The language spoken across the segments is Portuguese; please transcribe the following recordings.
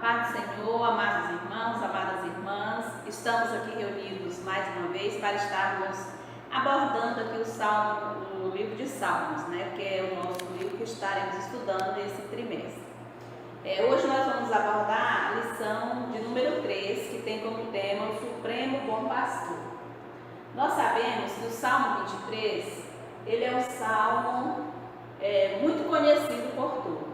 Paz do Senhor, amados irmãos, amadas irmãs, estamos aqui reunidos mais uma vez para estarmos abordando aqui o livro de Salmos, que é o nosso livro que estaremos estudando esse trimestre. Hoje nós vamos abordar a lição de número 3, que tem como tema o Supremo Bom Pastor. Nós sabemos que o Salmo 23, ele é um salmo muito conhecido por todos.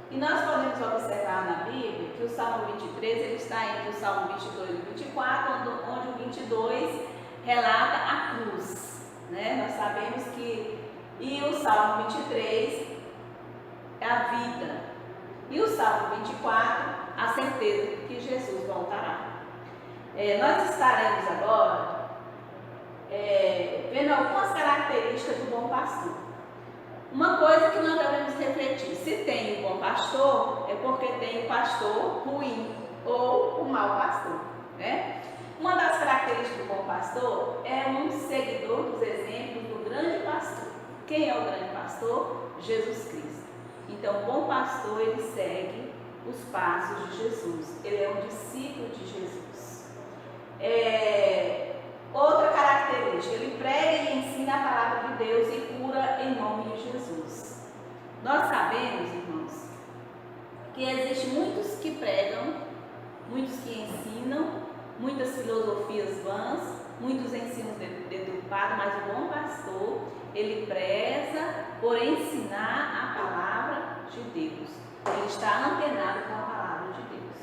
E nós podemos observar na Bíblia que o Salmo 23 ele está entre o Salmo 22 e 24, onde o 22 relata a cruz. Nós sabemos que o Salmo 23 é a vida. E o Salmo 24, a certeza de que Jesus voltará. Nós estaremos agora vendo algumas características do bom pastor. Uma coisa que nós devemos refletir: se tem o bom pastor, é porque tem o pastor ruim ou o mau pastor. Uma das características do bom pastor é um seguidor dos exemplos do grande pastor. Quem é o grande pastor? Jesus Cristo. Então, o bom pastor, ele segue os passos de Jesus. Ele é um discípulo de Jesus. Outra característica, ele prega e ensina a palavra de Deus e cura em nome de Jesus. Nós sabemos, irmãos, que existem muitos que pregam, muitos que ensinam, muitas filosofias vãs, muitos ensinos deturpados, mas o bom pastor, ele preza por ensinar a palavra de Deus. Ele está antenado com a palavra de Deus.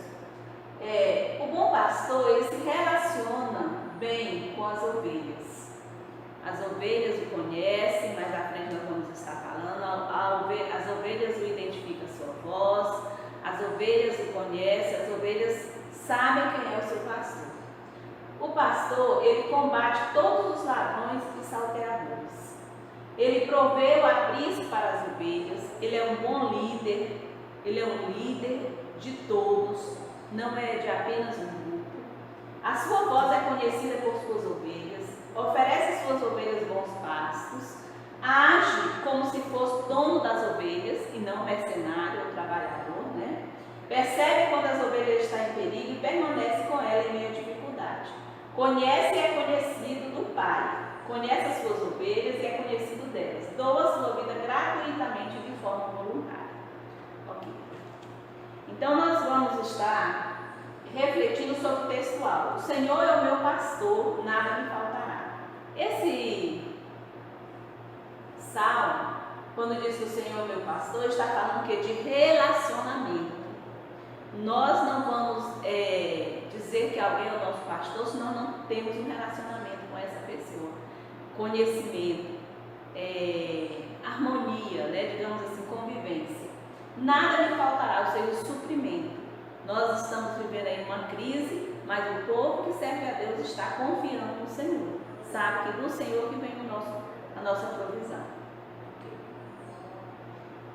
O bom pastor, ele se relaciona bem com as ovelhas. As ovelhas o conhecem, mais à frente nós vamos estar falando. As ovelhas o identificam a sua voz, as ovelhas o conhecem, as ovelhas sabem quem é o seu pastor. O pastor, ele combate todos os ladrões e salteadores. Ele provê o aprisco para as ovelhas, ele é um bom líder, ele é um líder de todos, não é de apenas um grupo. A sua voz é conhecida por suas ovelhas, oferece às suas ovelhas bons pastos, age como se fosse dono das ovelhas e não mercenário ou trabalhador, Percebe quando as ovelhas estão em perigo e permanece com ela em meio à dificuldade. Conhece e é conhecido do Pai, conhece as suas ovelhas e é conhecido delas, doa a sua vida gratuitamente de forma voluntária. Ok. Então nós vamos estar refletindo sobre o textual. O Senhor é o meu pastor, nada me faltará. Esse salmo, quando diz que o Senhor é o meu pastor, está falando que de relacionamento. Nós não vamos dizer que alguém é o nosso pastor se nós não temos um relacionamento com essa pessoa. Conhecimento, harmonia, digamos assim, convivência. Nada me faltará, ou seja, o suprimento. Nós estamos vivendo aí uma crise, mas o povo que serve a Deus está confiando no Senhor. Sabe que do Senhor que vem a nossa provisão.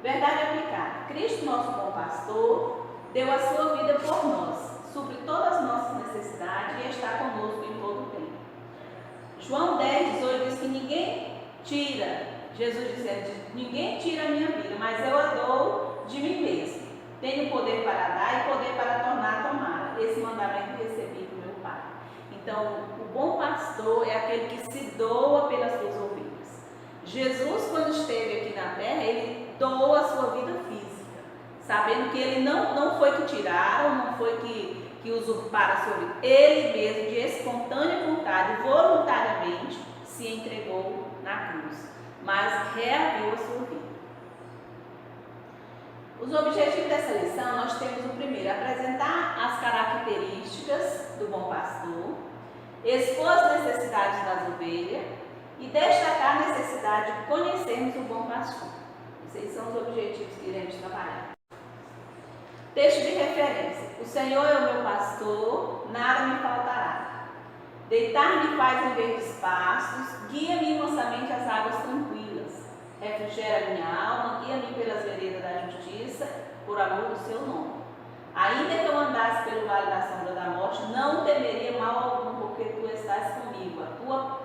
Verdade aplicada. Cristo, nosso bom pastor, deu a sua vida por nós, supre todas as nossas necessidades e está conosco em todo o tempo. João 10, 18 diz que ninguém tira, Jesus dizendo, ninguém tira a minha vida, mas eu a dou de mim mesmo. Tenho poder para dar e poder para tornar a tomar. Esse mandamento recebi do meu Pai. Então, o bom pastor é aquele que se doa pelas suas ovelhas. Jesus, quando esteve aqui na terra, ele doou a sua vida física, sabendo que ele não foi que tiraram, não foi que usurparam a sua vida. Ele mesmo, de espontânea vontade, voluntariamente, se entregou na cruz, mas reaviu a sua vida. Os objetivos dessa lição, nós temos o primeiro: apresentar as características do bom pastor, expor as necessidades das ovelhas e destacar a necessidade de conhecermos o bom pastor. Esses são os objetivos que iremos trabalhar. Texto de referência: o Senhor é o meu pastor, nada me faltará. Deitar-me faz em verdes pastos, guia-me mansamente às águas tranquilas. Refrigera minha alma, guia-me pelas veredas da justiça, por amor do seu nome. Ainda que eu andasse pelo vale da sombra da morte, não temeria mal algum, porque tu estás comigo. A tua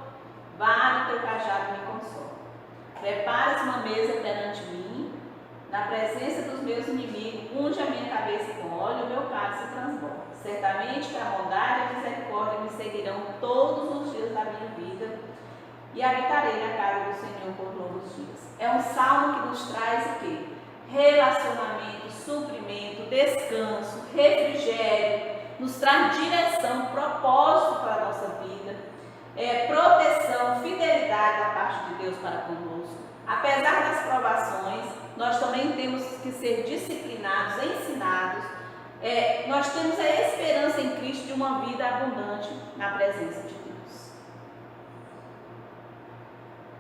vara e teu cajado me consolam. Preparas uma mesa perante mim, na presença dos meus inimigos, unge a minha cabeça com óleo, o meu cálice transborda. Certamente que a bondade e a misericórdia me seguirão todos os dias da minha vida e habitarei na casa do Senhor por longos dias. É um salmo que nos traz o quê? Relacionamento, suprimento, descanso, refrigério, nos traz direção, propósito para a nossa vida, proteção, fidelidade da parte de Deus para conosco. Apesar das provações, nós também temos que ser disciplinados, ensinados. Nós temos a esperança em Cristo de uma vida abundante na presença de Deus.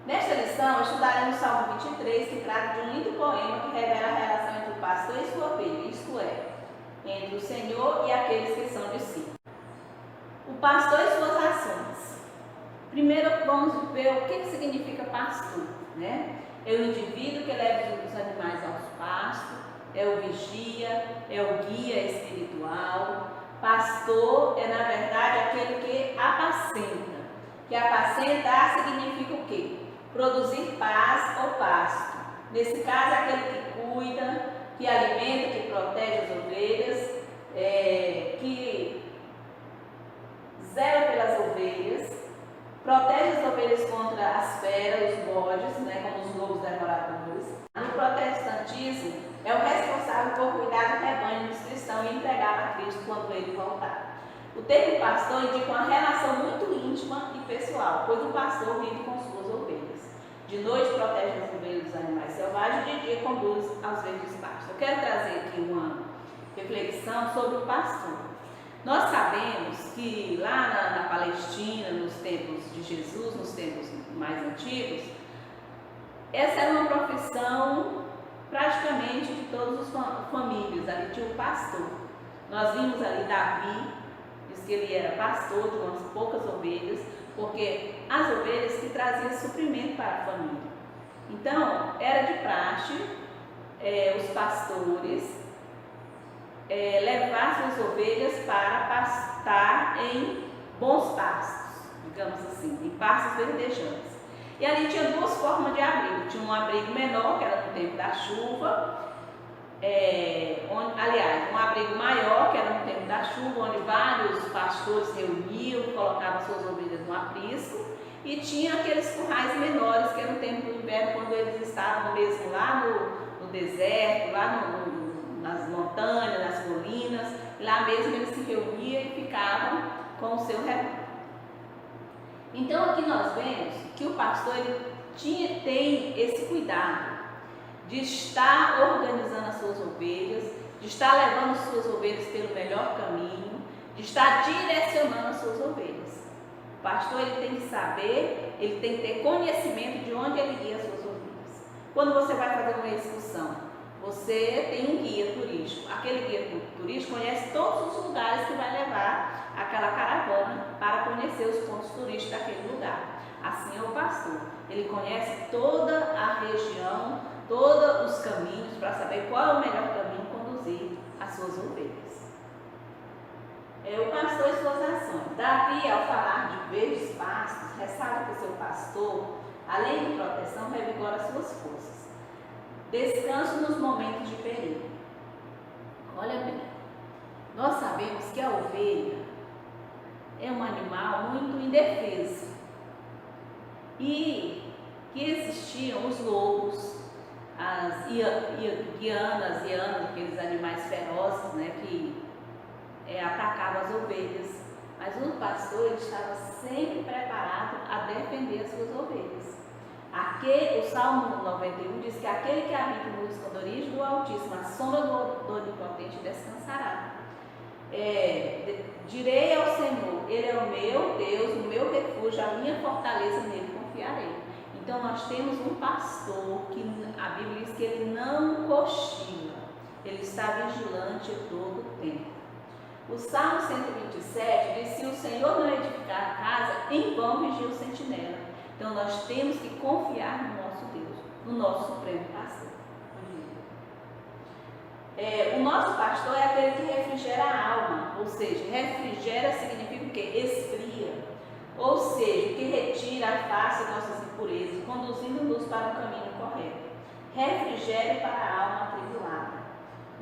Nesta lição, estudaremos o Salmo 23, que trata de um lindo poema que revela a relação entre o pastor e sua ovelha, isto é, entre o Senhor e aqueles que são discípulos. O pastor e suas ações. Primeiro vamos ver o que significa pastor, né? É o indivíduo que leva os animais aos pastos, é o vigia, é o guia espiritual. Pastor é, na verdade, aquele que apacenta. Que apacentar significa o quê? Produzir paz ou pasto. Nesse caso, aquele que cuida, que alimenta, que protege as ovelhas, que zela pelas ovelhas, protege as ovelhas contra as feras, os bodes, como os lobos devoradores. No protestantismo, é o responsável por cuidar do rebanho dos cristãos e entregá-lo a Cristo quando ele voltar. O termo pastor indica uma relação muito íntima e pessoal, pois o pastor vive com suas ovelhas. De noite protege as ovelhas dos animais selvagens, de dia conduz aos verdes pastos. Eu quero trazer aqui uma reflexão sobre o pastor. Nós sabemos que lá na Palestina, nos tempos de Jesus, nos tempos mais antigos, essa era uma profissão praticamente de todas as famílias. Ali tinha um pastor. Nós vimos ali Davi, diz que ele era pastor de umas poucas ovelhas, porque as ovelhas que traziam suprimento para a família. Então, era de praxe os pastores levar suas ovelhas para pastar em bons pastos, digamos assim, em pastos verdejantes. E ali tinha duas formas de abrigo. Tinha um abrigo menor, que era no tempo da chuva, um abrigo maior, que era no tempo da chuva, onde vários pastores se reuniam, colocavam suas ovelhas no aprisco, e tinha aqueles currais menores, que era no tempo do inverno, quando eles estavam mesmo lá no deserto, lá nas montanhas, nas colinas, lá mesmo eles se reuniam e ficavam com o seu rebanho. Então aqui nós vemos que o pastor tem esse cuidado de estar organizando as suas ovelhas, de estar levando suas ovelhas pelo melhor caminho, de estar direcionando as suas ovelhas. O pastor ele tem que saber, ele tem que ter conhecimento de onde ele guia as suas ovelhas. Quando você vai fazer uma excursão, você tem um guia turístico. Aquele guia turístico conhece todos os lugares que vai levar aquela caravana para conhecer os pontos turísticos daquele lugar. Assim é o pastor. Ele conhece toda a região, todos os caminhos para saber qual é o melhor caminho conduzir as suas ovelhas. O pastor e suas ações. Davi, ao falar de verdes pastos, ressalta que o seu pastor, além de proteção, revigora as suas forças. Descanso nos momentos de perigo. Olha bem, nós sabemos que a ovelha é um animal muito indefeso e que existiam os lobos, as guianas, aqueles animais ferozes, que atacavam as ovelhas. Mas o pastor ele estava sempre preparado a defender as suas ovelhas. O Salmo 91 diz que aquele que habita no esconderijo do Altíssimo, a sombra do Onipotente descansará. Direi ao Senhor, Ele é o meu Deus, o meu refúgio, a minha fortaleza, nele confiarei. Então nós temos um pastor que a Bíblia diz que ele não cochila, ele está vigilante todo o tempo. O Salmo 127 diz: se o Senhor não edificar a casa, em vão vigia o sentinela. Então nós temos que confiar no nosso Deus, no nosso Supremo Pastor. O nosso pastor é aquele que refrigera a alma, ou seja, refrigera significa o quê? Esfria, ou seja, que retira, afasta nossas impurezas, conduzindo-nos para o caminho correto. Refrigério para a alma atribulada.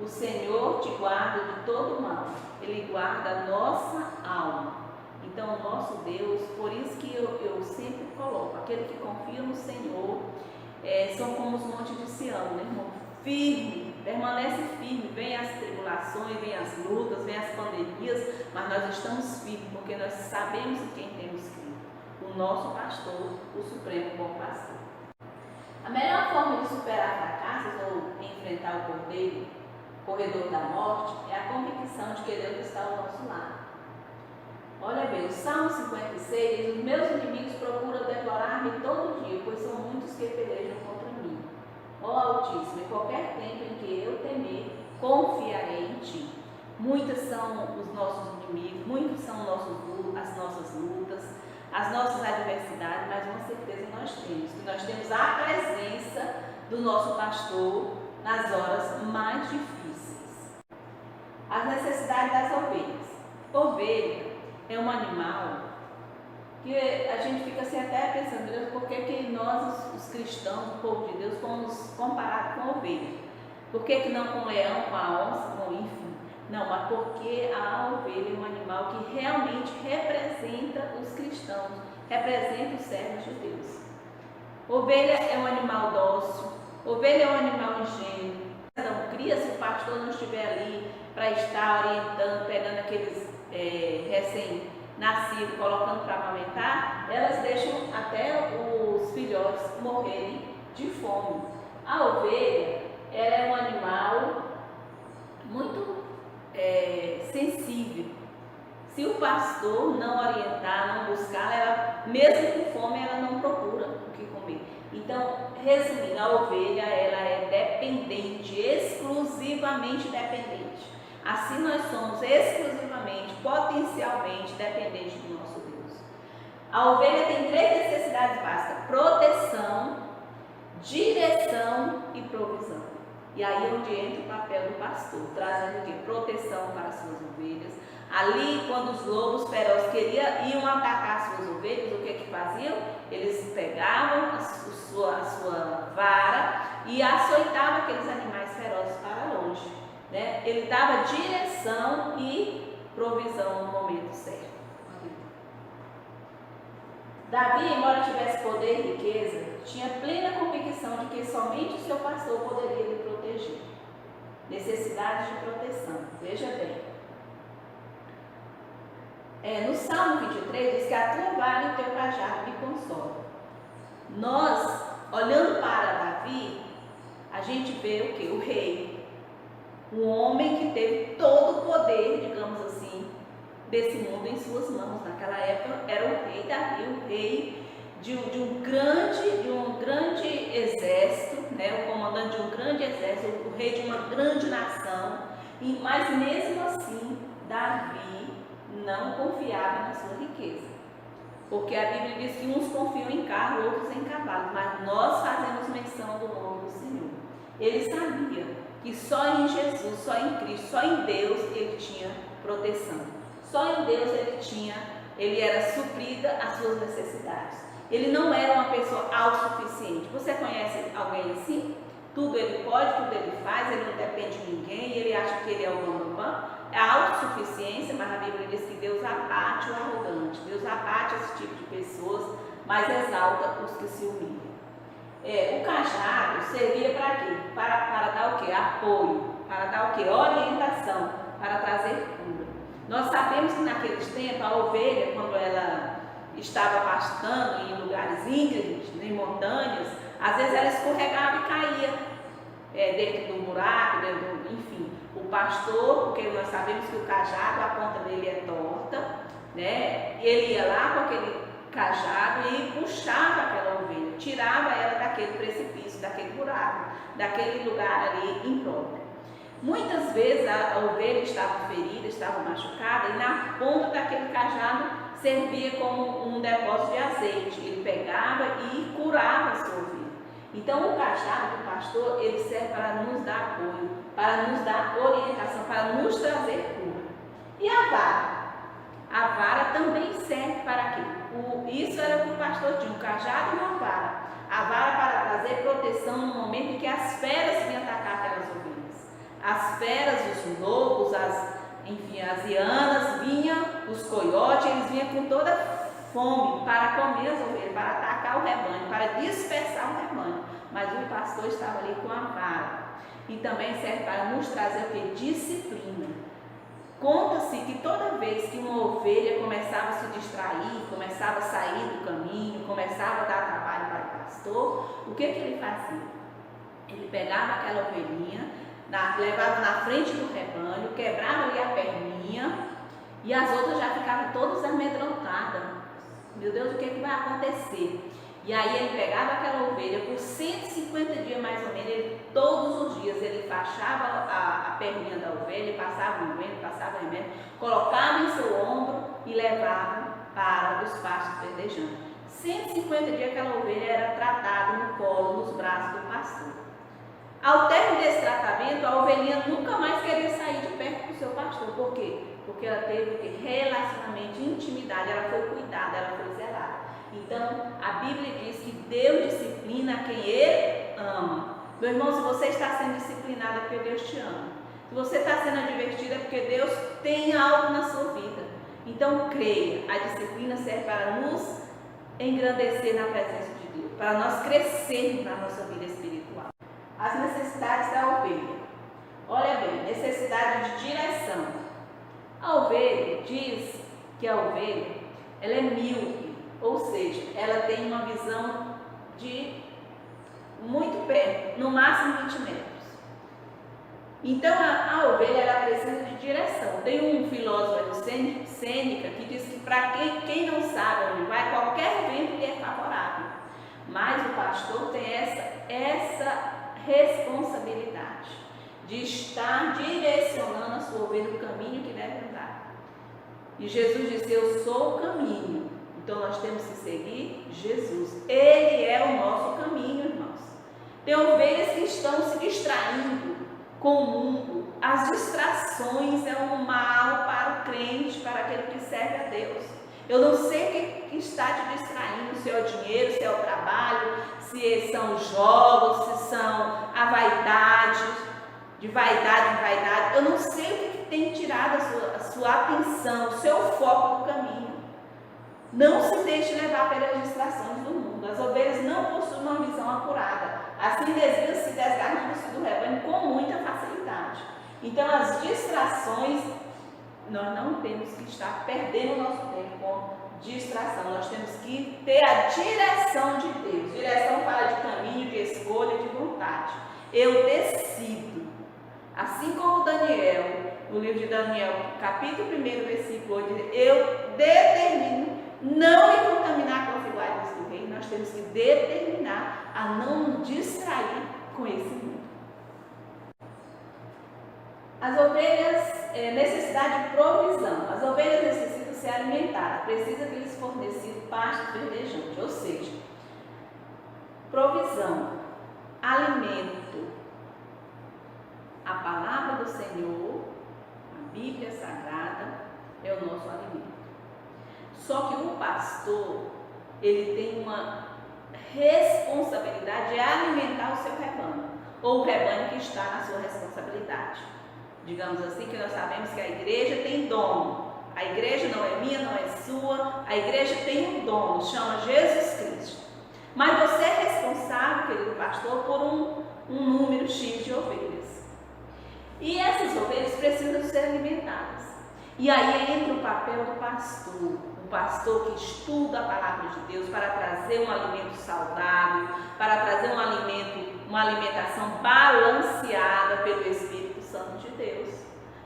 O Senhor te guarda de todo mal, Ele guarda a nossa alma. Então, o nosso Deus, por isso que eu sempre coloco, aquele que confia no Senhor, são como os montes de Sião, né, irmão? Firme, permanece firme, vem as tribulações, vem as lutas, vem as pandemias, mas nós estamos firmes, porque nós sabemos em quem temos crido, o nosso pastor, o Supremo Bom Pastor. A melhor forma de superar fracassos ou enfrentar o corredor da morte, é a convicção de que Deus está ao nosso lado. Olha bem, o Salmo 56 diz: os meus inimigos procuram deplorar-me todo dia, pois são muitos que pelejam contra mim. Ó Altíssimo, em qualquer tempo em que eu temer, confiarei em Ti. Muitas são os nossos inimigos, muitos são as nossas lutas, as nossas adversidades, mas uma certeza nós temos, que nós temos a presença do nosso pastor nas horas mais difíceis. As necessidades das ovelhas. Ovelha é um animal que a gente fica assim até pensando, Deus, por que nós, os cristãos, o povo de Deus, fomos comparados com a ovelha? Por que não com o leão, com a onça, com o enfim? Não, mas porque a ovelha é um animal que realmente representa os cristãos, representa os servos de Deus. Ovelha é um animal dócil, ovelha é um animal ingênuo. Não cria se o pastor não estiver ali para estar orientando, pegando aqueles recém-nascidos, colocando para amamentar, elas deixam até os filhotes morrerem de fome. A ovelha, ela é um animal muito sensível. Se o pastor não orientar, não buscar, ela, mesmo com fome, ela não procura o que comer. Então, resumindo, a ovelha, ela é dependente, exclusivamente dependente. Assim nós somos exclusivamente, potencialmente dependentes do nosso Deus. A ovelha tem 3 necessidades básicas: proteção, direção e provisão. E aí é onde entra o papel do pastor, trazendo o quê? Proteção para as suas ovelhas. Ali, quando os lobos ferozes iam atacar as suas ovelhas, o que faziam? Eles pegavam a sua vara e açoitavam aqueles animais ferozes para longe, né? Ele dava direção e provisão no momento certo. Davi, embora tivesse poder e riqueza, tinha plena convicção de que somente o seu pastor poderia lhe proteger. Necessidade de proteção. Veja bem. No Salmo 23 diz que a tua vara e o teu cajado me consolam. Nós, olhando para Davi, a gente vê o quê? O rei. Um homem que teve todo o poder, digamos assim, desse mundo em suas mãos. Naquela época era o rei Davi, o rei de um grande exército, né? O comandante de um grande exército, o rei de uma grande nação. Mas mesmo assim, Davi não confiava na sua riqueza, porque a Bíblia diz que uns confiam em carro, outros em cavalo, mas nós fazemos menção do nome do Senhor. Ele sabia que só em Jesus, só em Cristo, só em Deus ele tinha proteção, só em Deus ele era suprida as suas necessidades. Ele não era uma pessoa autossuficiente. Você conhece alguém assim? Tudo ele pode, tudo ele faz, ele não depende de ninguém, ele acha que ele é o bambambam. É a autossuficiência, mas a Bíblia diz que Deus abate o arrogante, Deus abate esse tipo de pessoas, mas exalta os que se humilham. O cajado servia para quê? Para dar o quê? Apoio, para dar o quê? Orientação, para trazer cura. Nós sabemos que naqueles tempos a ovelha, quando ela estava pastando em lugares íngremes, em montanhas, às vezes ela escorregava e caía dentro do buraco, enfim. O pastor, porque nós sabemos que o cajado, a ponta dele é torta, né? Ele ia lá com aquele cajado e puxava aquela ovelha, tirava ela daquele precipício, daquele buraco, daquele lugar ali impróprio. Muitas vezes a ovelha estava ferida, estava machucada, e na ponta daquele cajado servia como um depósito de azeite. Ele pegava e curava a sua ovelha. Então o cajado do pastor, ele serve para nos dar apoio, para nos dar orientação, para nos trazer cura. E a vara? A vara também serve para quê? Isso era o que o pastor tinha, um cajado e uma vara. A vara para trazer proteção no momento em que as feras vinham atacar aquelas ovelhas. as feras, os lobos, enfim, as hienas vinham, os coiotes, eles vinham com toda fome para comer as ovelhas, para atacar o rebanho, para dispersar o rebanho. Mas o pastor estava ali com a vara. E também serve para nos trazer o que? Disciplina. Conta-se que toda vez que uma ovelha começava a se distrair, começava a sair do caminho, começava a dar trabalho para o pastor, o que ele fazia? Ele pegava aquela ovelhinha, levava na frente do rebanho, quebrava ali a perninha e as outras já ficavam todas amedrontadas. Meu Deus, o que vai acontecer? E aí ele pegava aquela ovelha, por 150 dias mais ou menos, todos os dias ele fachava a perninha da ovelha, passava um vento, passava remédio, colocava em seu ombro e levava para os pastos verdejantes. 150 dias aquela ovelha era tratada no colo, nos braços do pastor. Ao término desse tratamento, a ovelhinha nunca mais queria sair de perto do seu pastor. Por quê? Porque ela teve relacionamento, intimidade, ela foi cuidada, ela foi zelada. Então, a Bíblia diz que Deus disciplina quem Ele ama. Meu irmão, se você está sendo disciplinado é porque Deus te ama. Se você está sendo advertido é porque Deus tem algo na sua vida. Então, creia, a disciplina serve para nos engrandecer na presença de Deus, para nós crescermos na nossa vida espiritual. As necessidades da ovelha. Olha bem, necessidade de direção. A ovelha diz que a ovelha, ela é míope. Ou seja, ela tem uma visão de muito perto, no máximo 20 metros. Então, a ovelha ela precisa de direção. Tem um filósofo, Sêneca, que diz que para quem não sabe onde vai, qualquer vento lhe é favorável. Mas o pastor tem essa responsabilidade de estar direcionando a sua ovelha no caminho que deve andar. E Jesus disse, eu sou o caminho. Então, nós temos que seguir Jesus. Ele é o nosso caminho, irmãos. Tem ovelhas que estão se distraindo com o mundo. As distrações é um mal para o crente, para aquele que serve a Deus. Eu não sei o que está te distraindo, se é o dinheiro, se é o trabalho, se são os jogos, se são a vaidade, de vaidade em vaidade. Eu não sei o que tem tirado a sua atenção, o seu foco do caminho. Não se deixe levar pelas distrações do mundo. As ovelhas não possuem uma visão apurada. Assim desviam-se e desgarram-se do rebanho com muita facilidade. Então, as distrações, nós não temos que estar perdendo o nosso tempo com distração. Nós temos que ter a direção de Deus. Direção para de caminho, de escolha, de vontade. Eu decido. Assim como Daniel, no livro de Daniel, capítulo 1, versículo 8, eu determino não me contaminar com as iguarias do rei. Nós temos que determinar a não nos distrair com esse mundo. As ovelhas, necessidade de provisão. As ovelhas necessitam ser alimentadas, precisa que lhes fornecer pasto verdejante, ou seja, provisão, alimento. A palavra do Senhor, a Bíblia Sagrada, é o nosso alimento. Só que o pastor, ele tem uma responsabilidade de alimentar o seu rebanho, ou o rebanho que está na sua responsabilidade. Digamos assim, que nós sabemos que a igreja tem dono. A igreja não é minha, não é sua, a igreja tem um dono, chama Jesus Cristo. Mas você é responsável, querido pastor, por um número X de ovelhas. E essas ovelhas precisam ser alimentadas. E aí entra o papel do pastor. Pastor que estuda a palavra de Deus para trazer um alimento saudável, para trazer uma alimentação balanceada pelo Espírito Santo de Deus.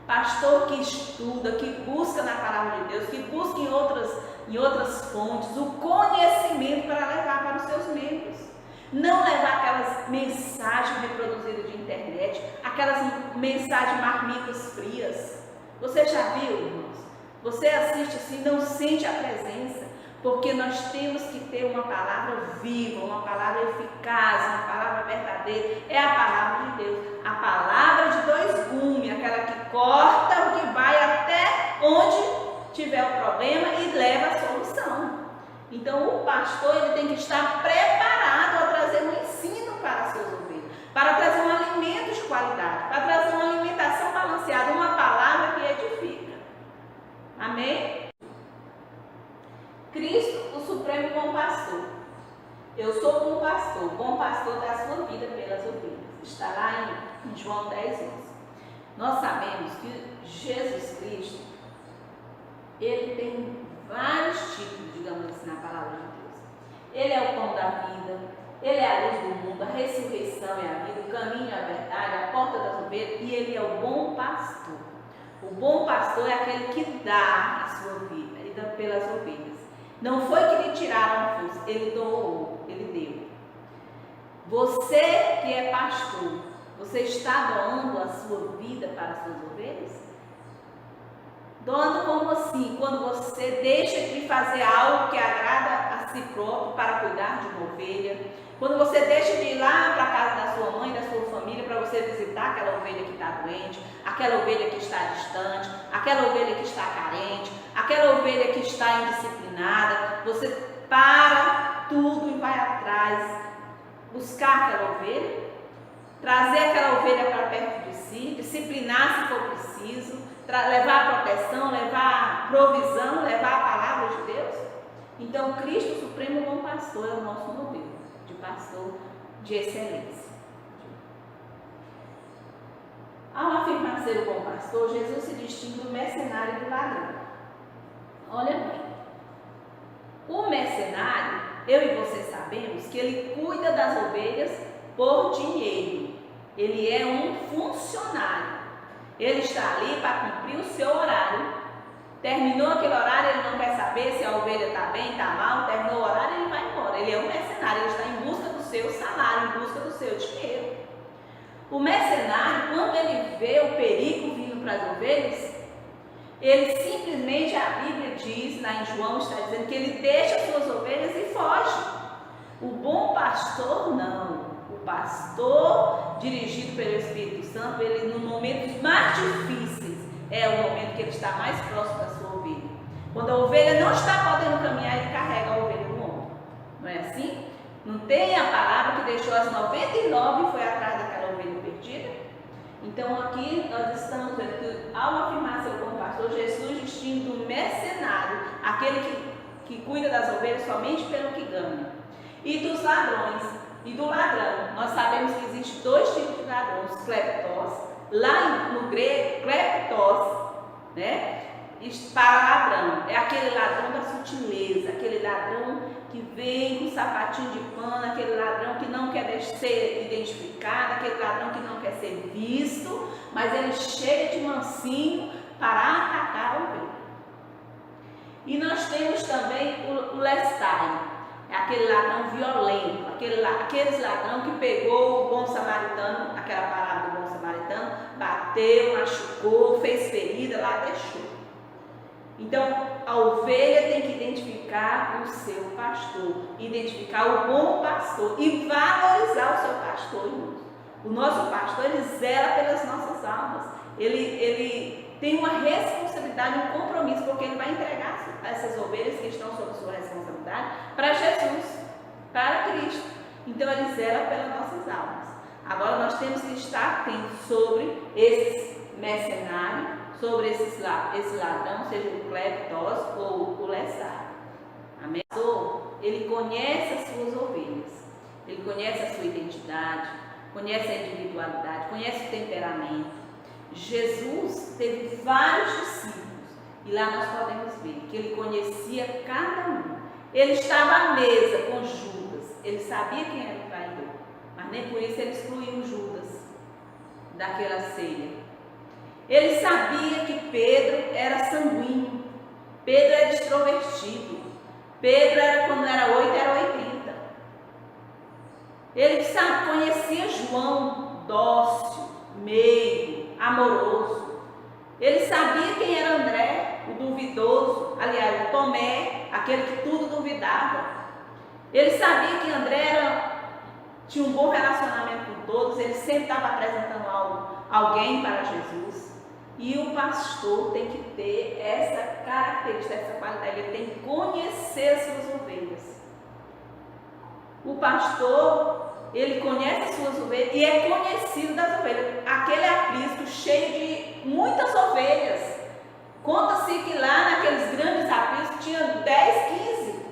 Pastor que estuda, que busca na palavra de Deus, que busca em outras fontes o conhecimento para levar para os seus membros. Não levar aquelas mensagens reproduzidas de internet, aquelas mensagens marmitas frias. Você já viu, irmãos? Você assiste assim, não sente a presença, porque nós temos que ter uma palavra viva, uma palavra eficaz, uma palavra verdadeira. É a palavra de Deus, a palavra de dois gumes, aquela que corta o que vai até onde tiver o problema e leva a solução. Então, o pastor ele tem que estar preparado a trazer um ensino para as suas ovelhas, para trazer um alimento de qualidade, para trazer um alimento Eu sou o bom pastor dá a sua vida pelas ovelhas. Está lá em João 10:11. Nós sabemos que Jesus Cristo, ele tem vários tipos, digamos assim, na palavra de Deus. Ele é o pão da vida, ele é a luz do mundo, a ressurreição é a vida, o caminho é a verdade, a porta das ovelhas, e ele é o bom pastor. O bom pastor é aquele que dá a sua vida, ele dá pelas ovelhas. Não foi que lhe tiraram a força, ele doou, ele deu. Você que é pastor, você está doando a sua vida para as suas ovelhas? Doando como assim? Quando você deixa de fazer algo que agrada a si próprio para cuidar de uma ovelha. Quando você deixa de ir lá para a casa da sua mãe, da sua família, para você visitar aquela ovelha que está doente, aquela ovelha que está distante, aquela ovelha que está carente, aquela ovelha que está indisciplinada. Você para tudo e vai atrás, buscar aquela ovelha, trazer aquela ovelha para perto de si, disciplinar se for preciso, levar proteção, levar provisão, levar a palavra de Deus. Então, Cristo, o Supremo Bom Pastor, é o nosso modelo de pastor de excelência. Ao afirmar ser o bom pastor, Jesus se distingue do mercenário e do ladrão. Olha bem, o mercenário, eu e você sabemos que ele cuida das ovelhas por dinheiro. Ele é um funcionário. Ele está ali para cumprir o seu horário. Terminou aquele horário, ele não quer saber se a ovelha está bem, está mal. Terminou o horário, ele vai embora. Ele é um mercenário, ele está em busca do seu salário, em busca do seu dinheiro. O mercenário, quando ele vê o perigo vindo para as ovelhas, ele simplesmente, a Bíblia diz, lá em João está dizendo que ele deixa as suas ovelhas e foge. O bom pastor não. O pastor, dirigido pelo Espírito Santo, ele, nos momentos mais difíceis, é o momento que ele está mais próximo da sua ovelha. Quando a ovelha não está podendo caminhar, ele carrega a ovelha no ombro. Não é assim? Não tem a palavra que deixou as 99 e foi atrás daquela ovelha perdida? Então aqui nós estamos vendo que, ao afirmar ser o bom pastor, Jesus distingue do mercenário, aquele que cuida das ovelhas somente pelo que ganha, e dos ladrões. E do ladrão, nós sabemos que existe dois tipos de ladrões, cleptos, lá no grego, kleptos, né? Para ladrão, é aquele ladrão da sutileza, aquele ladrão que vem com sapatinho de pano, aquele ladrão que não quer ser identificado, aquele ladrão que não quer ser visto, mas ele chega de mansinho para atacar a ovelha. E nós temos também o lestai. É aquele ladrão violento, aqueles ladrão que pegou o bom samaritano, aquela palavra do bom samaritano, bateu, machucou, fez ferida, lá deixou. Então, a ovelha tem que identificar o seu pastor, identificar o bom pastor e valorizar o seu pastor, irmãos. O nosso pastor, ele zela pelas nossas almas. Ele tem uma responsabilidade, um compromisso, porque ele vai entregar essas ovelhas que estão sob sua responsabilidade para Jesus, para Cristo. Então ele zela pelas nossas almas. Agora nós temos que estar atentos sobre esses mercenários, sobre esse ladrão, seja o kleptos ou o lestai. Amém? Ele conhece as suas ovelhas, ele conhece a sua identidade, conhece a individualidade, conhece o temperamento. Jesus teve vários discípulos e lá nós podemos ver que ele conhecia cada um. Ele estava à mesa com Judas, ele sabia quem era o traidor, mas nem por isso ele excluiu Judas daquela ceia. Ele sabia que Pedro era sanguíneo, Pedro era extrovertido, Pedro era, quando era 8, era 80. Ele conhecia João, dócil, meigo, amoroso. Ele sabia quem era André, o duvidoso, aliás, o Tomé, aquele que tudo duvidava. Ele sabia que André tinha um bom relacionamento com todos, ele sempre estava apresentando alguém para Jesus. E o pastor tem que ter essa característica, essa qualidade, ele tem que conhecer as suas ovelhas. O pastor, ele conhece as suas ovelhas e é conhecido das ovelhas. Aquele aprisco cheio de muitas ovelhas. Conta-se que lá naqueles grandes apriscos tinha 10, 15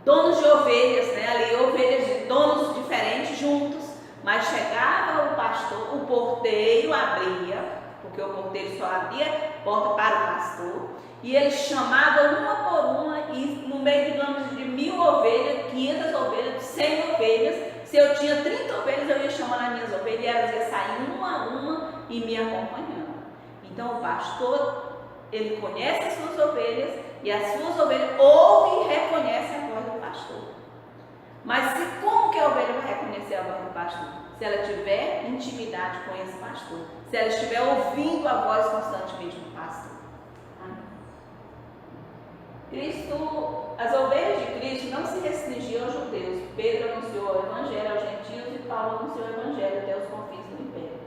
donos ovelhas, né? Ali ovelhas de donos diferentes juntos, mas chegava o pastor, o porteiro abria, porque o porteiro só abria porta para o pastor, e ele chamava uma por uma, e no meio, digamos, de 1000 ovelhas, 500 ovelhas, 100 ovelhas, se eu tinha 30 ovelhas, eu ia chamando as minhas ovelhas, e elas iam sair uma a uma e me acompanhando. Então o pastor, ele conhece as suas ovelhas, e as suas ovelhas ouvem e reconhecem a voz do pastor. Mas como que a ovelha vai reconhecer a voz do pastor? Se ela tiver intimidade com esse pastor, se ela estiver ouvindo a voz constantemente do pastor. As ovelhas de Cristo não se restringiam aos judeus. Pedro anunciou o evangelho aos gentios e Paulo anunciou o evangelho até os confins do império.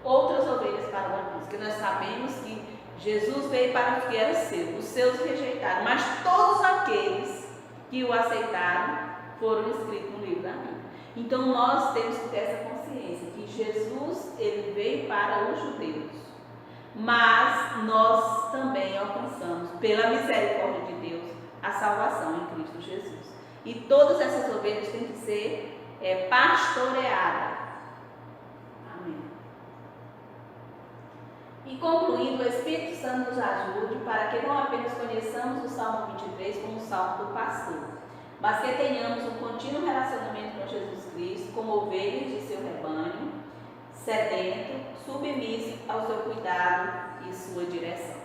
Outras ovelhas para o Cristo, que nós sabemos que Jesus veio para os que eram seus, os seus rejeitaram, mas todos aqueles que o aceitaram foram inscritos no livro da vida. Então nós temos que ter essa consciência que Jesus, ele veio para os judeus, mas nós também alcançamos, pela misericórdia de Deus, a salvação em Cristo Jesus. E todas essas ovelhas têm que ser pastoreadas. Amém. E concluindo, o Espírito Santo nos ajude para que não apenas conheçamos o Salmo 23 como o Salmo do pastor, mas que tenhamos um contínuo relacionamento com Jesus Cristo, como ovelhas de seu rebanho, sedento, submisso ao seu cuidado e sua direção.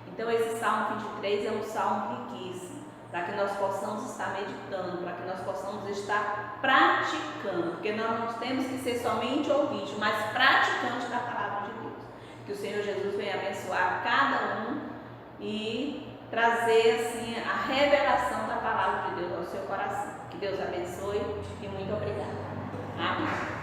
Então esse Salmo 23 é um salmo riquíssimo, para que nós possamos estar meditando, para que nós possamos estar praticando, porque nós não temos que ser somente ouvintes, mas praticantes da palavra de Deus. Que o Senhor Jesus venha abençoar cada um e trazer assim a revelação da palavra de Deus ao seu coração. Que Deus abençoe e muito obrigada. Amém.